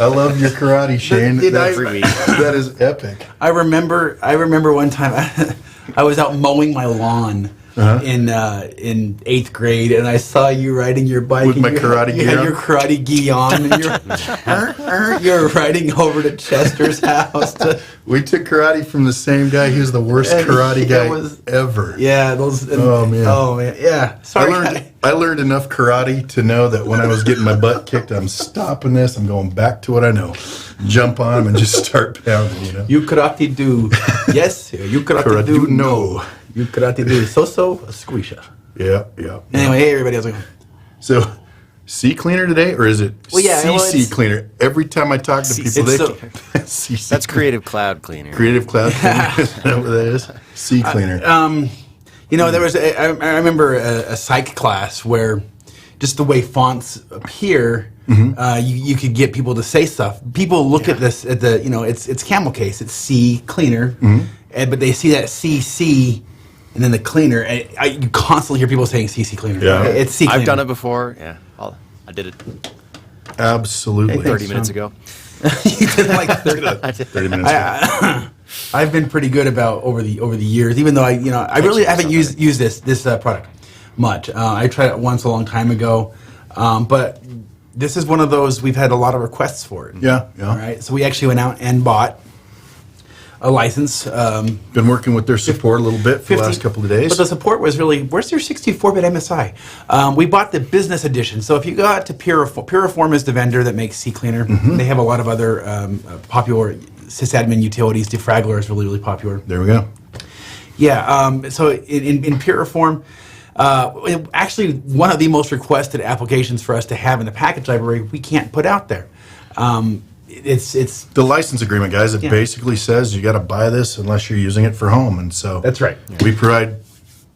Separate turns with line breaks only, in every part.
I love your karate, Shane.
Every week.
That is epic.
I remember one time I was out mowing my lawn in 8th grade, and I saw you riding your bike
with my karate gi.
You had your karate gi on, and you're riding over to Chester's house.
We took karate from the same guy. He was the worst karate guy ever.
Yeah, those.
Oh man.
Yeah. Sorry.
I learned enough karate to know that when I was getting my butt kicked, I'm stopping this. I'm going back to what I know. Jump on him and just start pounding.
You karate do yes. You karate do no. You karate do so squisha.
Yeah.
Anyway, hey everybody, how's it going?
So, CCleaner today, or is it CCleaner? Every time I talk to people,
that's Creative Cloud Cleaner.
Creative Cloud Cleaner. Is that what that is? CCleaner.
There was I remember a psych class where just the way fonts appear, you could get people to say stuff. People look at this at the it's camel case. It's CCleaner, but they see that CC. And then the cleaner, you constantly hear people saying CCleaner.
Yeah.
It's CCleaner.
I've done it before. Yeah, I did it.
Absolutely.
30 minutes ago.
You did like
30 minutes ago.
I've been pretty good about over the years, even though I really haven't used this product much. I tried it once a long time ago, but this is one of those we've had a lot of requests for it.
Yeah.
All right, so we actually went out and bought a license.
Been working with their support a little bit for the last couple of days.
But the support was really, where's your 64-bit MSI? We bought the business edition. So if you go out to Puriform is the vendor that makes CCleaner. They have a lot of other popular sysadmin utilities. Defraggler is really, really popular.
There we go.
Yeah, so in Puriform, actually one of the most requested applications for us to have in the package library, we can't put out there. It's
the license agreement, guys. It basically says you got to buy this unless you're using it for home, and so
that's right.
We provide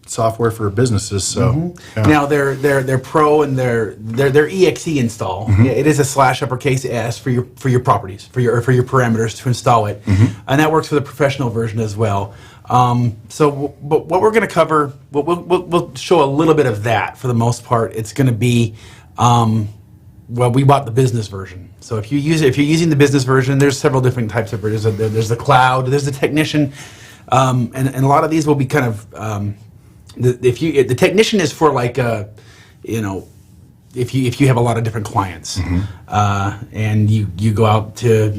software for businesses. So
now their Pro and their exe install. It is a /uppercase S for your properties for your parameters to install it, and that works for the professional version as well. So what we're going to cover, we'll show a little bit of that. For the most part, it's going to be. Well, we bought the business version. So if you're using the business version, there's several different types of versions. There's the cloud, there's the technician, and a lot of these will be kind of the technician is for like if you have a lot of different clients and you go out to an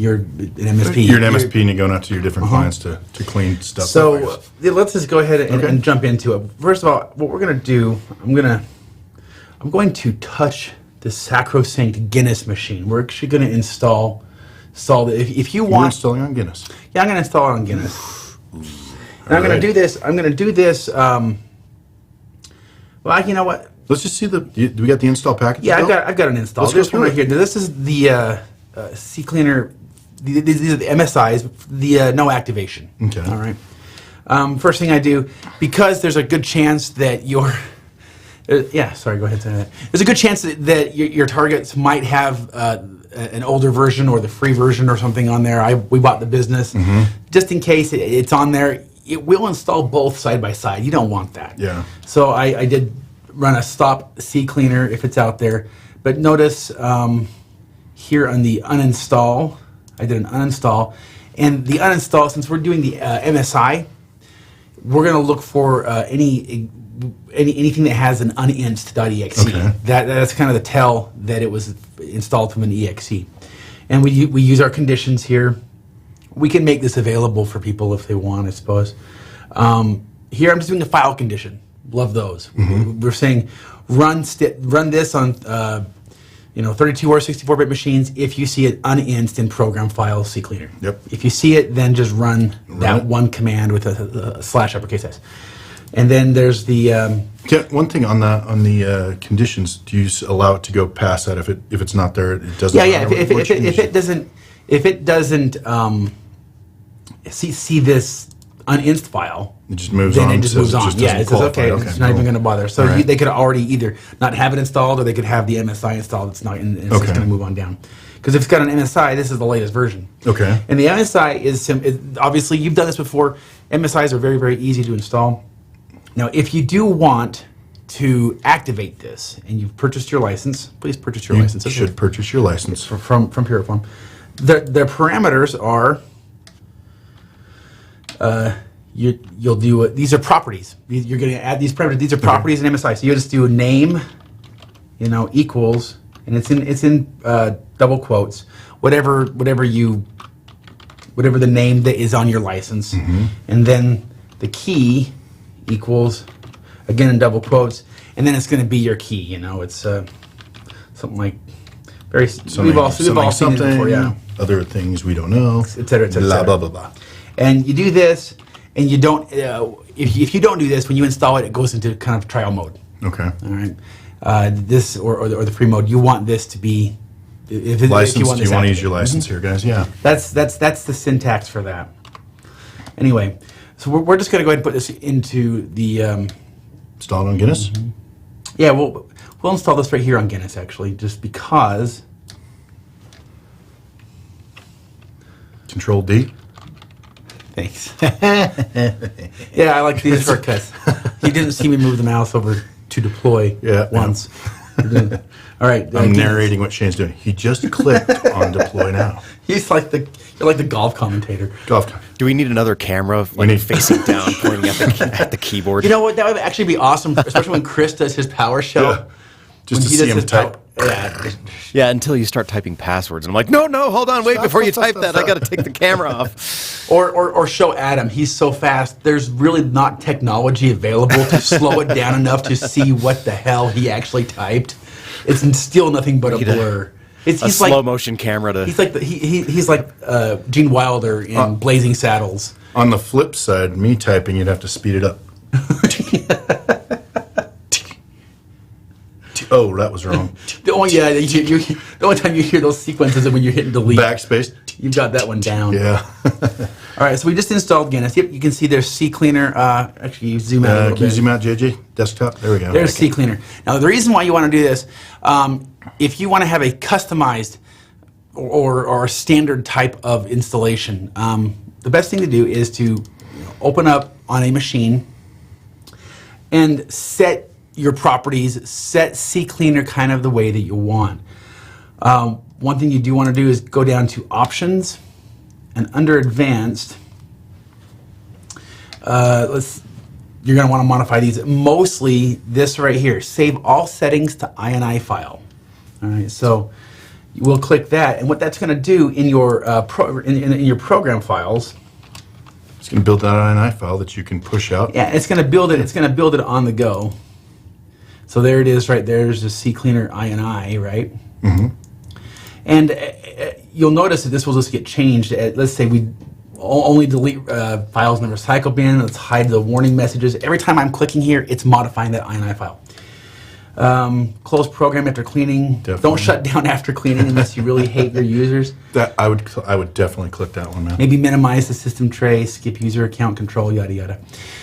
MSP.
You're an MSP and you're going out to your different clients to clean stuff.
So let's just go ahead and jump into it. First of all, what we're going to do, I'm going to touch the sacrosanct Guinness machine. We're actually going to install the. If you want,
you're installing on Guinness.
Yeah, I'm going to install it on Guinness. And I'm going to do this. I'm going to do this. Well, you know what?
Let's just see do we got the install package?
Yeah, I've got an install. This one right here. Now, this is the CCleaner. These are the MSIs. The no activation.
Okay.
All right. First thing I do, because there's a good chance that your sorry, go ahead and say that. There's a good chance that your targets might have an older version or the free version or something on there. We bought the business. Just in case it's on there, it will install both side by side. You don't want that.
Yeah.
So I did run a stop CCleaner if it's out there. But notice here on the uninstall, I did an uninstall. And the uninstall, since we're doing the MSI, we're going to look for anything that has an uninst.exe.
Okay.
That's kind of the tell that it was installed from an exe. And we use our conditions here. We can make this available for people if they want, I suppose. Here I'm just doing a file condition. Love those. We're saying run this on 32 or 64-bit machines if you see it uninst in program file CCleaner.
Yep.
If you see it, then just run that one command with a /uppercase S. And then there's the
one thing on the conditions. Do you allow it to go past that if it's not there? It doesn't.
Yeah. If it doesn't see this uninst file,
it just moves on.
Then it just moves on.
It says
okay. It's not even going to bother. So they could already either not have it installed or they could have the MSI installed. It's not, and it's just going to move on down. Because if it's got an MSI, this is the latest version.
Okay.
And the MSI is obviously you've done this before. MSIs are very, very easy to install. Now, if you do want to activate this and you've purchased your license, please purchase your license.
You should purchase your license
from Puriform. Their parameters are, you'll do it. These are properties. You're going to add these parameters. These are properties in MSI. So you just do a name, equals, and it's in double quotes. Whatever the name that is on your license, and then the key equals, again in double quotes, and then it's going to be your key. It's something like we've all seen it before, yeah.
Other things we don't know,
et cetera, et cetera,
blah,
et
blah,
cetera.
blah, blah.
And you do this, and you don't. If you don't do this, when you install it, it goes into kind of trial mode.
Okay.
All right. This or the free mode. You want this to be. If
License.
you want
Do you want to use
active.
your license here, guys? Yeah.
That's the syntax for that. Anyway, so we're just going to go ahead and put this into the.
Installed on Guinness.
Yeah, we'll install this right here on Guinness actually, just because.
Control D.
Thanks. Yeah, I like these shortcuts. You didn't see me move the mouse over to deploy once. All right.
I'm narrating what Shane's doing. He just clicked on deploy now.
You're like the golf commentator.
Do we need another camera, facing down, pointing at the keyboard?
You know what? That would actually be awesome, especially when Chris does his PowerShell.
Yeah. Just to see him type.
Yeah, until you start typing passwords. And I'm like, no, hold on, wait, before you type that, I got to take the camera off.
Or show Adam. He's so fast, there's really not technology available to slow it down enough to see what the hell he actually typed. It's still nothing but a blur. He's
a slow motion camera to.
He's like Gene Wilder in Blazing Saddles.
On the flip side, me typing, you'd have to speed it up. Oh, that was wrong.
The only time you hear those sequences is when you're hitting delete.
Backspace.
You've got that one down.
Yeah.
All right, so we just installed Guinness. Yep, you can see there's CCleaner. Actually, you zoom out a little
Can you
bit.
zoom out, JJ? Desktop? There we go.
There's CCleaner. Now, the reason why you want to do this, if you want to have a customized or a standard type of installation, the best thing to do is to open up on a machine and set your properties, set CCleaner kind of the way that you want. One thing you do want to do is go down to Options, and under Advanced, you're going to want to modify these. Mostly this right here, Save All Settings to INI File. All right, so we'll click that, and what that's going to do in your in your program files.
It's going to build that INI file that you can push out.
Yeah, it's going to build it. It's going to build it on the go. So there it is, right there. There's the CCleaner INI, right?
Mm-hmm.
And you'll notice that this will just get changed. Let's say we only delete files in the recycle bin. Let's hide the warning messages. Every time I'm clicking here, it's modifying that INI file. Close program after cleaning.
Definitely.
Don't shut down after cleaning unless you really hate your users.
That I would definitely click that one, man.
Maybe minimize the system tray, skip user account control, yada yada.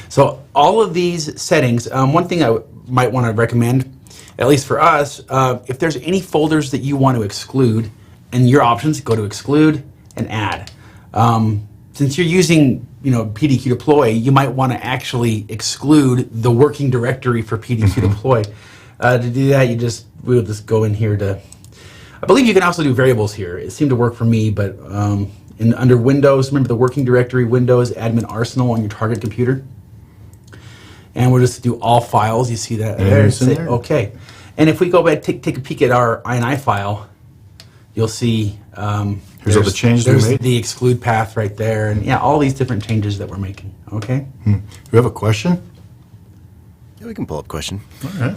So all of these settings. One thing I might want to recommend, at least for us, if there's any folders that you want to exclude, in your options, go to exclude and add. Since you're using PDQ deploy, you might want to actually exclude the working directory for PDQ deploy. To do that, we'll just go in here to. I believe you can also do variables here. It seemed to work for me, but under Windows, remember the working directory, Windows, admin arsenal on your target computer. And we'll just do all files. You see that there?
There.
Okay. And if we go back, take a peek at our INI file, you'll see
Here's all the changes we made.
The exclude path right there, and all these different changes that we're making. Okay.
Do we have a question?
Yeah, we can pull up a question.
All right.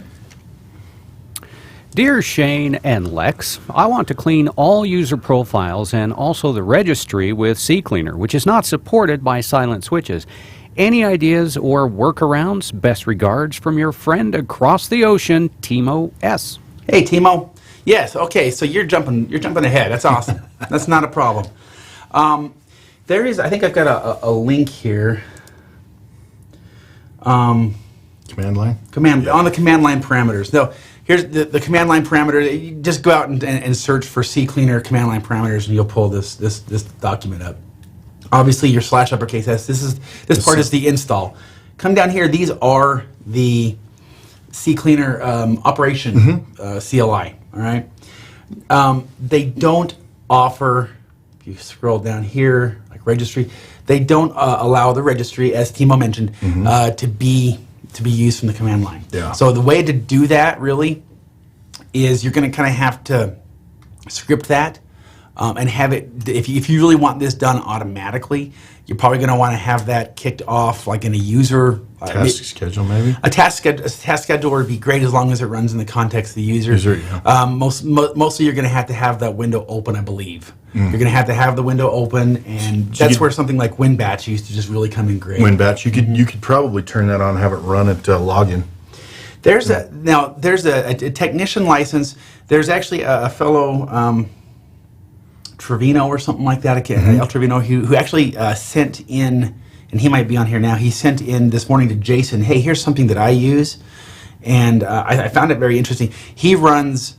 Dear Shane and Lex, I want to clean all user profiles and also the registry with CCleaner, which is not supported by silent switches. Any ideas or workarounds? Best regards from your friend across the ocean, Timo S.
Hey, Timo. Yes. Okay. So you're jumping ahead. That's awesome. That's not a problem. There is. I think I've got a link here.
Command line.
On the command line parameters. No. Here's the command line parameter. You just go out and search for CCleaner command line parameters, and you'll pull this document up. Obviously, your /uppercase S. This part is the install. Come down here. These are the CCleaner operation CLI. All right. They don't offer you scroll down here, like registry, they don't allow the registry, as Timo mentioned, to be used from the command line.
Yeah.
So the way to do that really is you're going to kind of have to script that and have it. If you really want this done automatically, you're probably going to want to have that kicked off like in a user
Task schedule, maybe?
A task scheduler would be great as long as it runs in the context of the user.
Yeah.
Mostly you're going to have that window open, I believe. You're going to have the window open, and that's where something like WinBatch used to just really come in great.
WinBatch, you could probably turn that on and have it run at login.
There's a technician license. There's actually a fellow Trevino or something like that, El Trevino, who actually sent in, and he might be on here now. He sent in this morning to Jason, hey, here's something that I use, and I found it very interesting. He runs.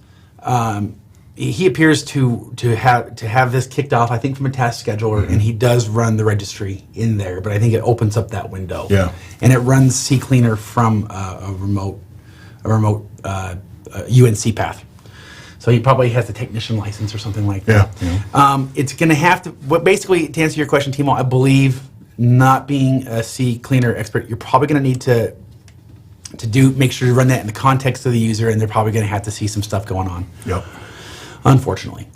He appears to have this kicked off, I think, from a task scheduler, and he does run the registry in there. But I think it opens up that window.
Yeah.
And it runs CCleaner from a remote UNC path. So he probably has a technician license or something like that.
Yeah.
It's going to have to. Basically, to answer your question, Timo, I believe, not being a CCleaner expert, you're probably going to need to make sure you run that in the context of the user, and they're probably going to have to see some stuff going on.
Yep.
Unfortunately.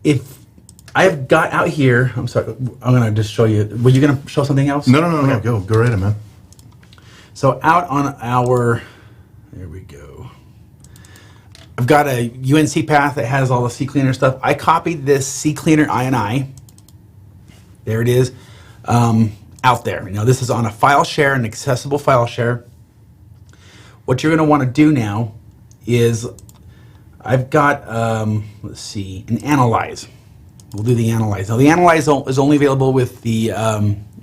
If I have got out here, I'm sorry, I'm going to just show you. Were you going to show something else?
No. Go right ahead, man.
So out on our, there we go. I've got a UNC path that has all the CCleaner stuff. I copied this CCleaner INI. There it is, out there. Now this is on a file share, an accessible file share. What you're going to want to do now is, I've got, let's see, an Analyze. We'll do the Analyze. Now the Analyze is only available with the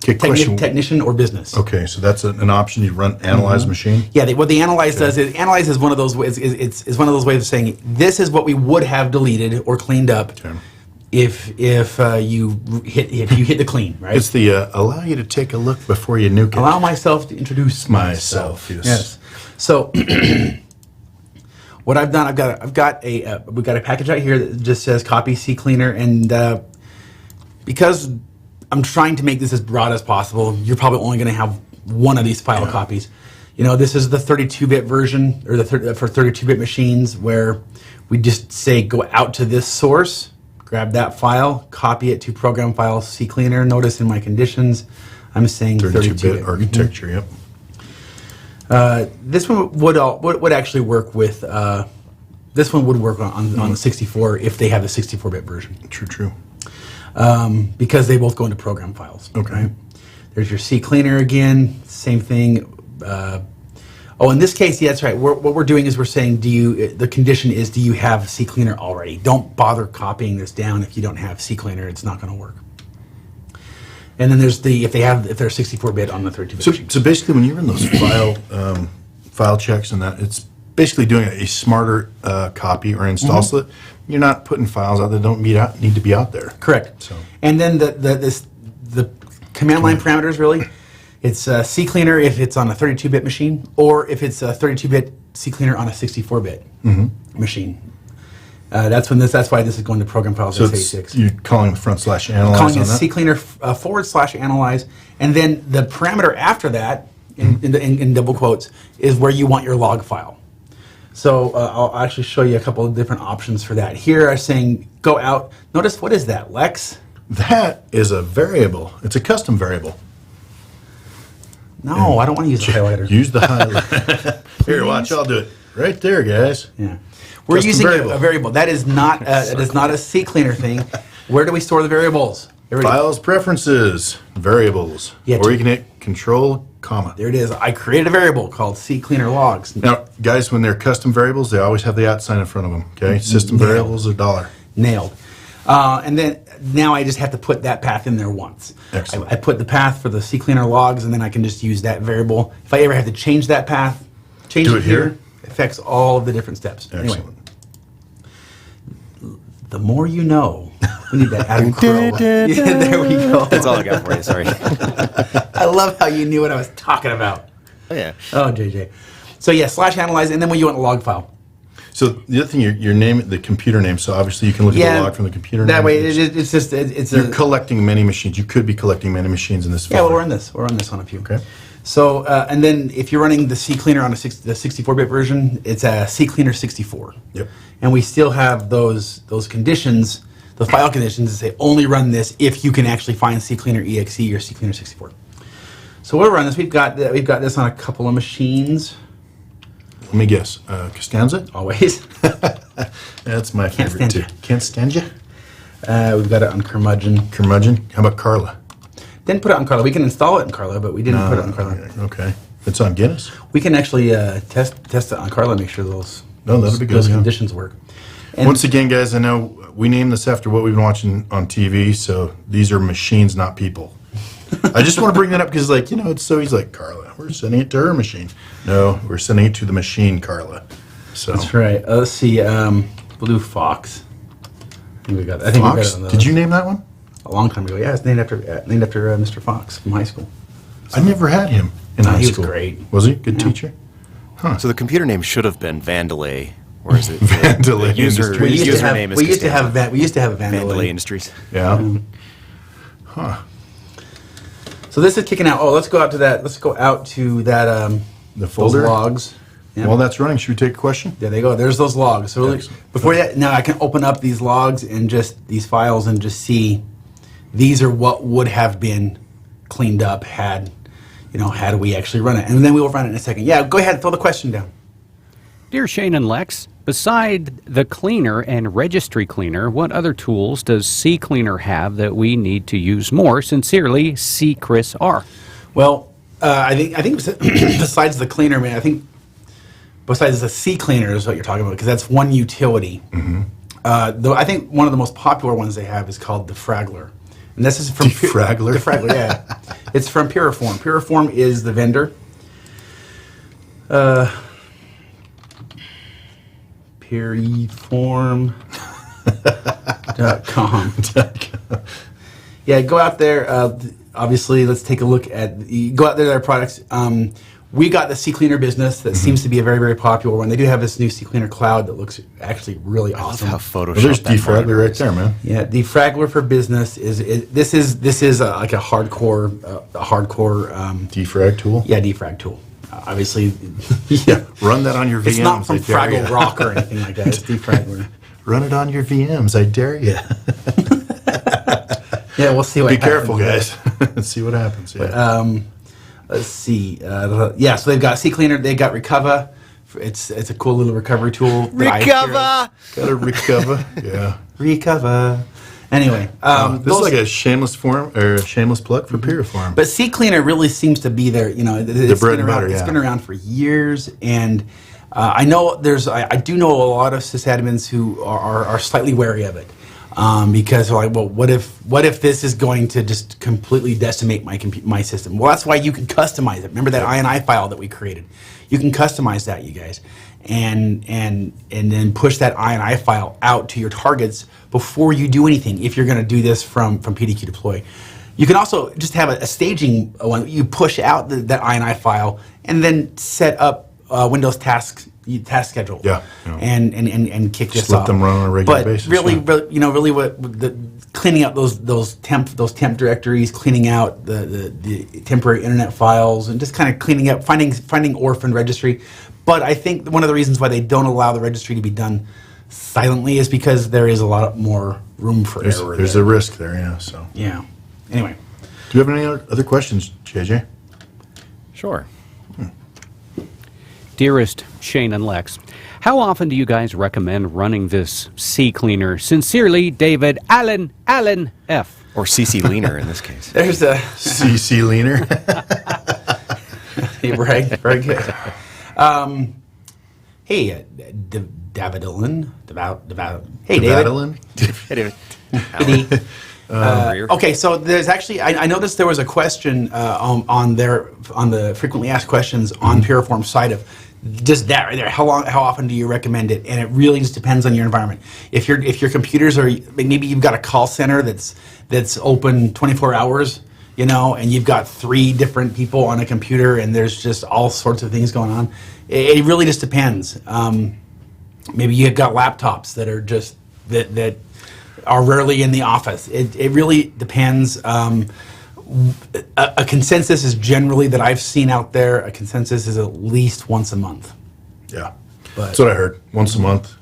technician or business.
Okay, so that's an option. You run Analyze machine.
Yeah, what the Analyze does is, Analyze is one of those ways. It's one of those ways of saying this is what we would have deleted or cleaned up if you hit the clean, right?
It's the allow you to take a look before you nuke it.
Allow myself to introduce
myself.
Yes. So what I've done, we've got a package right here that just says copy CCleaner, and because I'm trying to make this as broad as possible, you're probably only going to have one of these file copies. You know, this is the 32-bit version, or for 32-bit machines, where we just say go out to this source, grab that file, copy it to program file CCleaner. Notice in my conditions, I'm saying 32-bit
architecture. Yep.
This one would actually work with. This one would work on the 64 if they have the 64-bit version.
True.
Because they both go into program files.
Okay.
Right? There's your CCleaner again. Same thing. In this case, yeah, that's right. What we're doing is we're saying, the condition is, do you have CCleaner already? Don't bother copying this down if you don't have CCleaner. It's not going to work. And then there's if they're 64-bit on the 32-bit machine.
So basically, when you run those file checks and that, it's basically doing a smarter copy or install slip. You're not putting files out that don't need to be out there.
Correct.
So.
And then the command line parameters, really, it's CCleaner if it's on a 32-bit machine, or if it's a 32-bit CCleaner on a 64-bit machine. That's why this is going to program files x86.
You're calling the front / analyze
calling
on
it
that?
CCleaner / analyze, and then the parameter after that, in double quotes, is where you want your log file. So I'll actually show you a couple of different options for that. Here I'm saying go out. Notice, what is that, Lex?
That is a variable. It's a custom variable.
No, I don't want to use the highlighter.
Use the highlighter. Here, watch. I'll do it. Right there, guys.
Yeah. We're
Custom
using
variable.
a variable. That is not it is not a CCleaner thing. Where do we store the variables?
Files, preferences, variables.
Yeah,
or you can hit Control, comma.
There it is. I created a variable called CCleaner logs.
Now, guys, when they're custom variables, they always have the @ sign in front of them. Okay, system variables $1.
Nailed. And then now I just have to put that path in there once.
Excellent.
I put the path for the CCleaner logs, and then I can just use that variable. If I ever have to change that path, change
Do
it
it here?
here. Affects all of the different steps.
Excellent.
Anyway, the more you know. We need that Adam Carolla. Yeah, there we go.
That's all I got for you. Sorry.
I love how you knew what I was talking about.
Oh, yeah.
Oh, JJ. So yeah, / analyze, and then when you want a log file.
So the other thing, your name, the computer name. So obviously you can look at the log from the computer name.
That way, it's just it's
You're collecting many machines. You could be collecting many machines in this.
Yeah,
folder.
we'll run this. We'll run this on a few.
Okay.
So and then if you're running the CCleaner on the 64-bit version, it's a CCleaner 64.
Yep.
And we still have those conditions, the file conditions that say only run this if you can actually find CCleaner EXE or CCleaner 64. So we'll run this. We've got this on a couple of machines.
Let me guess. Costanza?
Always.
That's my
Can't
favorite
stand
too.
ya.
Can't stand you.
We've got it on Curmudgeon.
Curmudgeon. How about Carla?
Didn't put it on Carla. We can install it in Carla, but we didn't put it on Carla.
Okay. It's on Guinness?
We can actually test it on Carla and make sure those
that'd be good,
those
yeah.
conditions work. And
Once again, guys, I know we named this after what we've been watching on TV, so these are machines, not people. I just want to bring that up because, like, it's so easy. Like, Carla, we're sending it to her machine. No, we're sending it to the machine, Carla. So
that's right. Let's see. Blue Fox. I think we got it
Fox?
on those.
Did you name that one?
A long time ago. Yeah, it's named after Mr. Fox from high school.
I never had him in high
he was
school.
great.
Was he? Good teacher?
So the computer name should have been Vandalay, or is it
Vandalay
the user,
Industries.
We used to
username is
have
Vandalay
Vandalay.
Industries.
Yeah.
So this is kicking out. Oh, let's go out to that. Let's go out to that.
The folder?
Those logs. Yeah.
While that's running, should we take a question?
There they go. There's those logs. So really,
Excellent.
before that, now I can open up these logs and just these files and just see these are what would have been cleaned up had we actually run it. And then we'll run it in a second. Yeah, go ahead. Throw the question down.
Dear Shane and Lex, beside the Cleaner and Registry Cleaner, what other tools does CCleaner have that we need to use more? Sincerely, C. Chris R.
Well, I think besides the cleaner, man, I think besides the CCleaner is what you're talking about because that's one utility. Though I think one of the most popular ones they have is called Defraggler. And this is from
Defraggler?
Defraggler, yeah. It's from Puriform. Puriform is the vendor. Puriform.com. Yeah, go out there. Obviously, let's take a look at. Go out there to their products. We got the CCleaner business that seems to be a very, very popular one. They do have this new CCleaner Cloud that looks actually really awesome.
How Photoshop.
Well, there's
that
Defraggler
monitor
right
is.
there, man.
Yeah, Defraggler for business is like a hardcore
Defrag tool?
defrag tool. Obviously,
Yeah. Run that on your VMs.
it's not from
I dare
Fraggle
ya.
Rock or anything like that. It's Defraggler.
Run it on your VMs. I dare you.
Yeah, we'll see what
Be
happens
careful,
there.
guys. Let's see what happens. Yeah.
Let's see. Yeah, so they've got CCleaner. They've got Recover. It's a cool little recovery tool. that I
Recover!
Gotta recover. Yeah.
Recover. Anyway,
This is like a shameless plug for Puriform.
But CCleaner really seems to be there. It's
bread
been
and
around.
butter,
It's
yeah.
been around for years, and I know I do know a lot of sysadmins who are slightly wary of it because they're like, well, what if this is going to just completely decimate my system? Well, that's why you can customize it. Remember that INI file that we created? You can customize that, you guys, and then push that INI file out to your targets before you do anything. If you're going to do this from PDQ deploy, you can also just have a staging one. You push out that INI file and then set up Windows task schedule.
Yeah.
And kick
Just
this
let
off.
them run on a regular basis,
But really,
yeah.
really, what cleaning out those temp directories, cleaning out the temporary internet files, and just kind of cleaning up, finding orphan registry. But I think one of the reasons why they don't allow the registry to be done silently is because there is a lot more room for error.
There's
there.
a risk there, yeah. So,
Yeah. Anyway.
do you have any other questions, JJ?
Sure.
Dearest Shane and Lex, how often do you guys recommend running this CCleaner? Sincerely, David Allen F.
Or CCleaner in this case.
There's a
CC Leaner.
right, very good. Hey, Davidolin. Hey, David.
Davidolin?
Hey, David.
Did
Rear.
okay, so there's actually I noticed there was a question on the frequently asked questions on Puriform side of just that right there. How often do you recommend it? And it really just depends on your environment. If your computers are maybe you've got a call center that's open 24 hours, and you've got 3 different people on a computer and there's just all sorts of things going on. It really just depends. Maybe you've got laptops that are just that are rarely in the office. It really depends. A consensus is generally that I've seen out there. A consensus is at least once a month.
Yeah,
But-
that's what I heard. Once a month.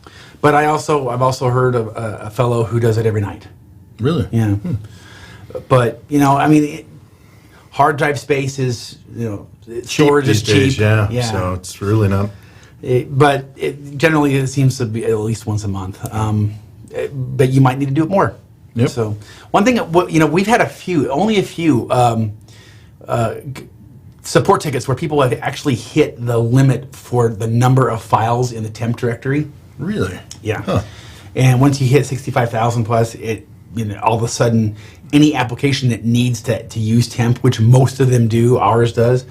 But I've also heard of a fellow who does it every night.
Really?
Yeah. But I mean, hard drive space is storage
these
is cheap.
days, yeah. So it's really not.
But generally it seems to be at least once a month. But you might need to do it more.
Yep.
So one thing, we've had only a few support tickets where people have actually hit the limit for the number of files in the temp directory.
Really?
Yeah.
Huh.
And once you hit 65,000 plus, all of a sudden, any application that needs to use temp, which most of them do, ours does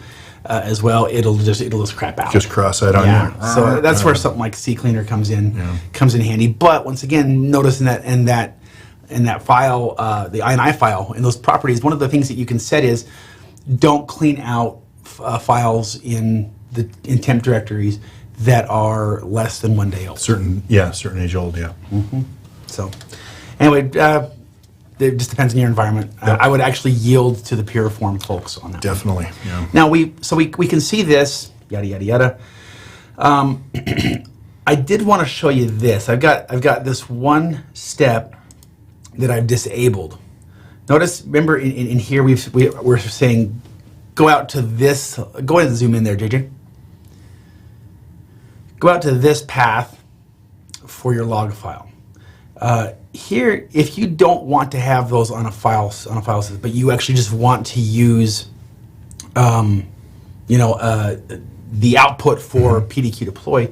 as well, it'll just crap out.
Just cross-eyed on
Yeah.
you.
So that's where something like CCleaner comes in handy. But once again, notice in that file, the INI file, in those properties, one of the things that you can set is don't clean out files in temp directories that are less than 1 day old.
Certain age old, yeah.
So, anyway, it just depends on your environment. I would actually yield to the Puriform folks on that.
Definitely, yeah.
Now we can see this yada yada yada. I did want to show you this. I've got this one step that I've disabled. Notice, remember in here we're saying go out to this. Go ahead and zoom in there, JJ. Go out to this path for your log file. Here, if you don't want to have those on a file system, but you actually just want to use, the output for PDQ deploy,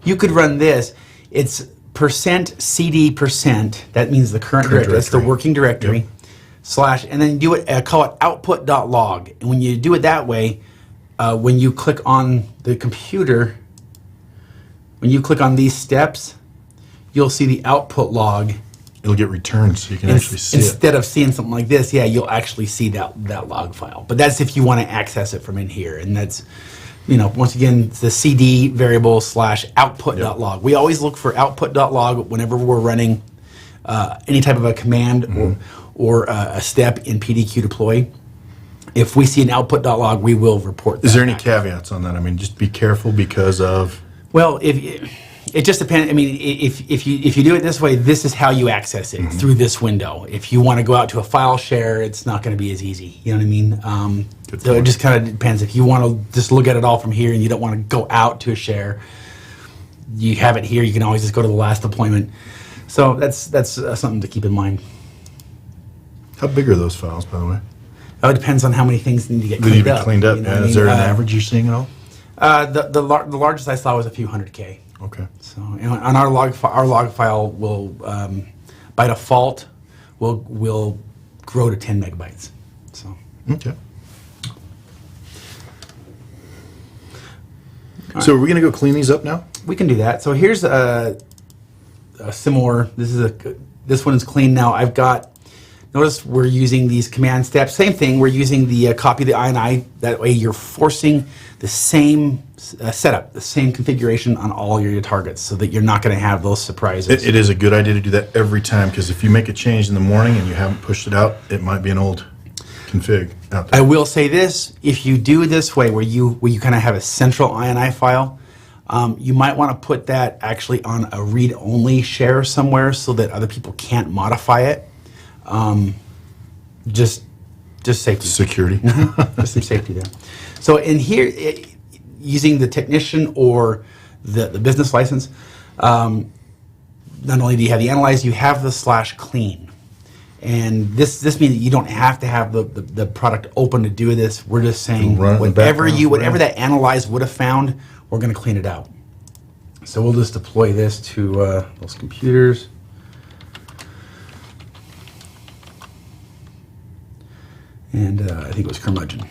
you could run this. It's %cd%. That means the current directory. That's the working directory. Yep. / and then do it. Call it output.log. And when you do it that way, when you click on the computer, when you click on these steps, you'll see the output log.
It'll get returned so you can actually see it.
Instead of seeing something like this, you'll actually see that log file. But that's if you want to access it from in here. And that's, once again, the CD variable / output.log. We always look for output.log whenever we're running any type of a command or a step in PDQ deploy. If we see an output.log, we will report that.
Is there any caveats on that? I mean, just be careful because of...
Well, it just depends. I mean, if you do it this way, this is how you access it through this window. If you want to go out to a file share, it's not going to be as easy. You know what I mean? So it just kind of depends. If you want to just look at it all from here and you don't want to go out to a share, you have it here. You can always just go to the last deployment. So that's something to keep in mind.
How big are those files, by the way?
It depends on how many things need to get
They
cleaned
need to
up.
be cleaned up.
You know
Yeah.
what I
Is there
mean?
an average you're seeing at all?
The largest I saw was a few hundred K.
Okay.
So, and on our log file will, by default, will grow to 10 megabytes. So,
Okay. So are we going to go clean these up now?
we can do that. So here's a similar. This one is clean now. I've got. Notice we're using these command steps. Same thing. We're using the copy the INI. That way, you're forcing the same setup, the same configuration on all your targets, so that you're not going to have those surprises.
It is a good idea to do that every time because if you make a change in the morning and you haven't pushed it out, it might be an old config out there.
I will say this: if you do it this way, where you kind of have a central INI file, you might want to put that actually on a read-only share somewhere, so that other people can't modify it. Just safety.
Security.
Just some safety there. So in here, using the technician or the business license, not only do you have the analyze, you have the /clean. And this means that you don't have to have the product open to do this. We're just saying
Run it in the background,
whatever that analyze would have found, we're going to clean it out. So we'll just deploy this to those computers. And I think it was curmudgeon.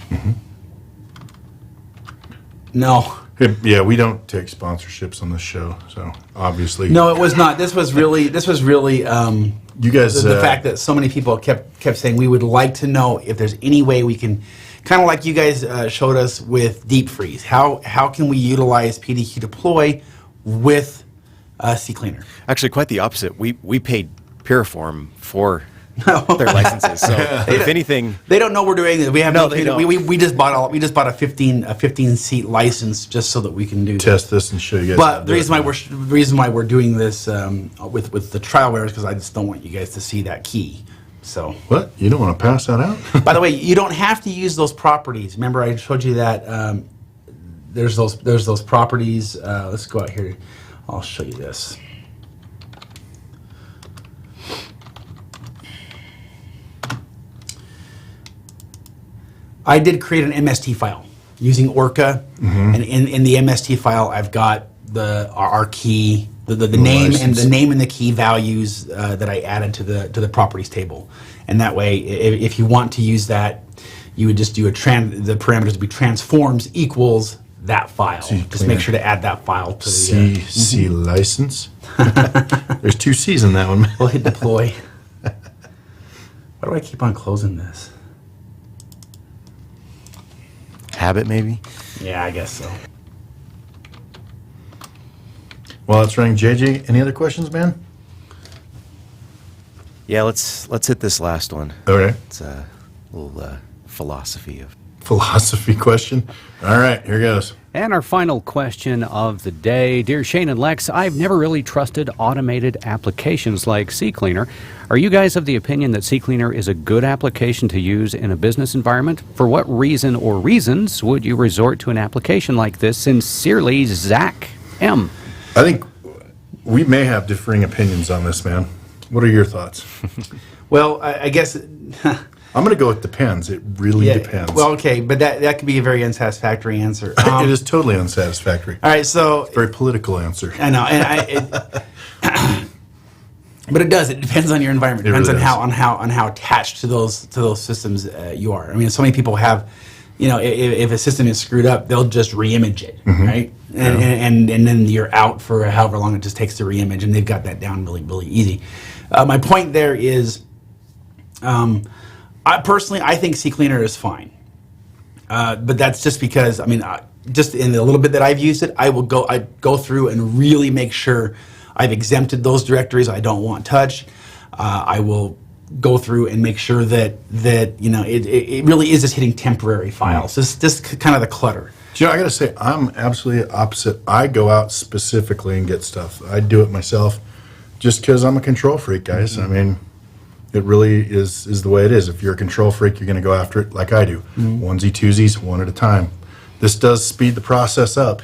No.
Yeah, we don't take sponsorships on this show, so obviously.
No, it was not. This was really
you guys.
the fact that so many people kept saying we would like to know if there's any way we can, kind of like you guys showed us with deep freeze. How can we utilize PDQ deploy with CCleaner.
Actually, quite the opposite. We paid Piriform for their licenses. So if anything,
They don't know we're doing it. We have
No, they don't.
We just bought a 15 seat license just so that we can do
Test this and show you guys. how
But
to
the
do
reason
it.
why we're doing this with the trialware is because I just don't want you guys to see that key. So,
What? You don't want to pass that out?
by the way, you don't have to use those properties. Remember, I showed you that there's those properties. Let's go out here. I'll show you this. I did create an MST file using Orca, and in the MST file, I've got our key, the name
license.
and the key values that I added to the properties table, and that way, if you want to use that, you would just do the parameters would be transforms equals that file. Just make sure to add that file to the.
CC license. There's 2 C's in that one.
We'll hit deploy. Why do I keep on closing this?
habit maybe.
Yeah, I guess so.
While it's running, JJ, any other questions, man?
Yeah, let's hit this last one.
Okay.
It's a little philosophy of.
Philosophy question. All right, here goes.
And our final question of the day. Dear Shane and Lex, I've never really trusted automated applications like CCleaner. Are you guys of the opinion that CCleaner is a good application to use in a business environment? For what reason or reasons would you resort to an application like this? Sincerely, Zach M.
I think we may have differing opinions on this, man. What are your thoughts?
Well, I guess.
I'm going to go with depends. It really depends.
Well, okay, but that could be a very unsatisfactory answer.
it is totally unsatisfactory.
All right, so
Very political answer.
I know, but it does. It depends on your environment. It
It
depends
really
on how attached to those systems you are. I mean, so many people have, if a system is screwed up, they'll just reimage it, right? And then you're out for however long it just takes to reimage, and they've got that down really really easy. My point there is, I think CCleaner is fine, but that's just because just in the little bit that I've used it, I go through and really make sure I've exempted those directories I don't want touched. I will go through and make sure that it really is just hitting temporary files. It's just kind of the clutter.
Do you know, I got to say, I'm absolutely opposite. I go out specifically and get stuff. I do it myself just because I'm a control freak, guys. I mean, it really is the way it is. If you're a control freak, you're going to go after it like I do. Onesie, twosies, one at a time. This does speed the process up.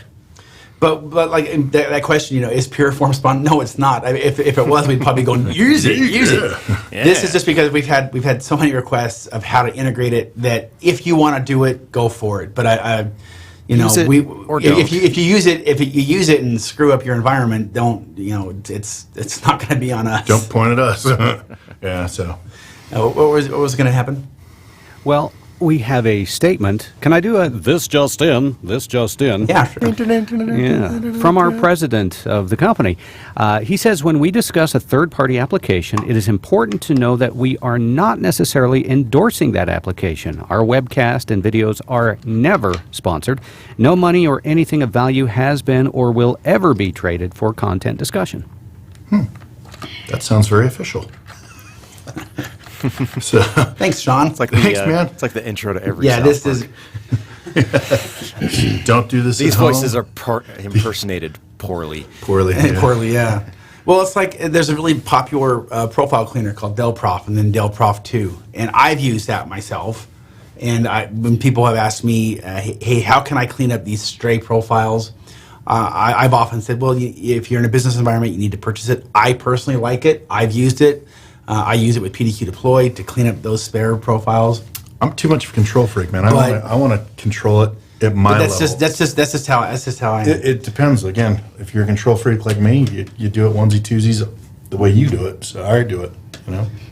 But like that question, is Piriform spawn? No, it's not. If it was, we'd probably go use it.
Yeah.
This is just because we've had so many requests of how to integrate it that if you want to do it, go for it. But
Use it or don't.
if you use it and screw up your environment, don't. It's not going to be on us.
Don't point at us. Yeah, so.
What was going to happen?
Well, we have a statement. Can I do a this just in? This just in.
Yeah, sure.
Yeah, from our president of the company. He says, when we discuss a third-party application, it is important to know that we are not necessarily endorsing that application. Our webcast and videos are never sponsored. No money or anything of value has been or will ever be traded for content discussion.
That sounds very official. So,
Thanks, Sean.
It's like
Thanks, man.
It's like the intro to every.
Yeah,
South
this
Park.
is
don't do this
These
at home.
voices are impersonated poorly.
poorly. Yeah.
poorly, yeah. Well, it's like there's a really popular profile cleaner called DelProf and then DelProf 2, and I've used that myself. And when people have asked me, hey, how can I clean up these stray profiles? I've often said, well, if you're in a business environment, you need to purchase it. I personally like it. I've used it. I use it with PDQ deploy to clean up those spare profiles.
I'm too much of a control freak, man. I want to control it at my
But
level.
that's just how I am.
It depends. Again, if you're a control freak like me, you do it onesie twosies the way you do it. So I do it.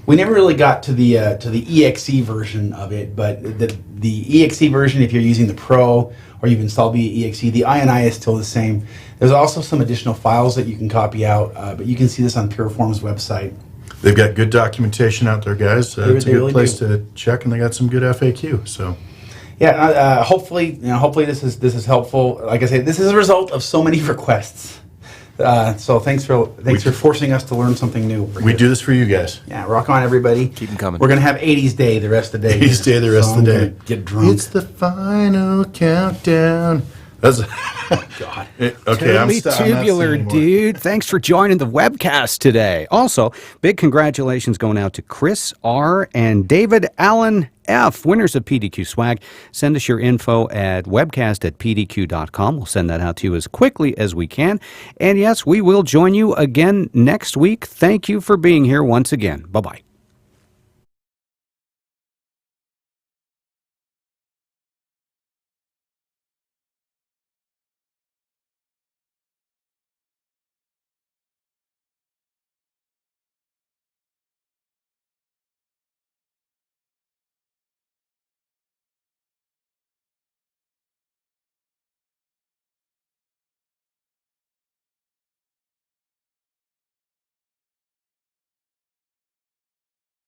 We never really got to the EXE version of it, but the EXE version, if you're using the Pro or you've installed via EXE, the INI is still the same. There's also some additional files that you can copy out, but you can see this on Piriform's website.
They've got good documentation out there, guys. It's a
they
good
really
place
do.
to check, and they got some good FAQ. So.
Yeah, hopefully this is helpful. Like I say, this is a result of so many requests So thanks for forcing us to learn something new.
We do this for you guys.
Yeah, rock on, everybody.
Keep 'em coming.
We're gonna have 80s day the rest of the day.
80s day the rest of the
I'm
day.
gonna get drunk.
It's the final countdown. That's
God.
okay.
Totally
I'm not
tubular,
anymore.
dude. Thanks for joining the webcast today. Also, big congratulations going out to Chris R. and David Allen F., winners of PDQ swag. Send us your info at webcast@pdq.com. We'll send that out to you as quickly as we can. And yes, we will join you again next week. Thank you for being here once again. Bye-bye.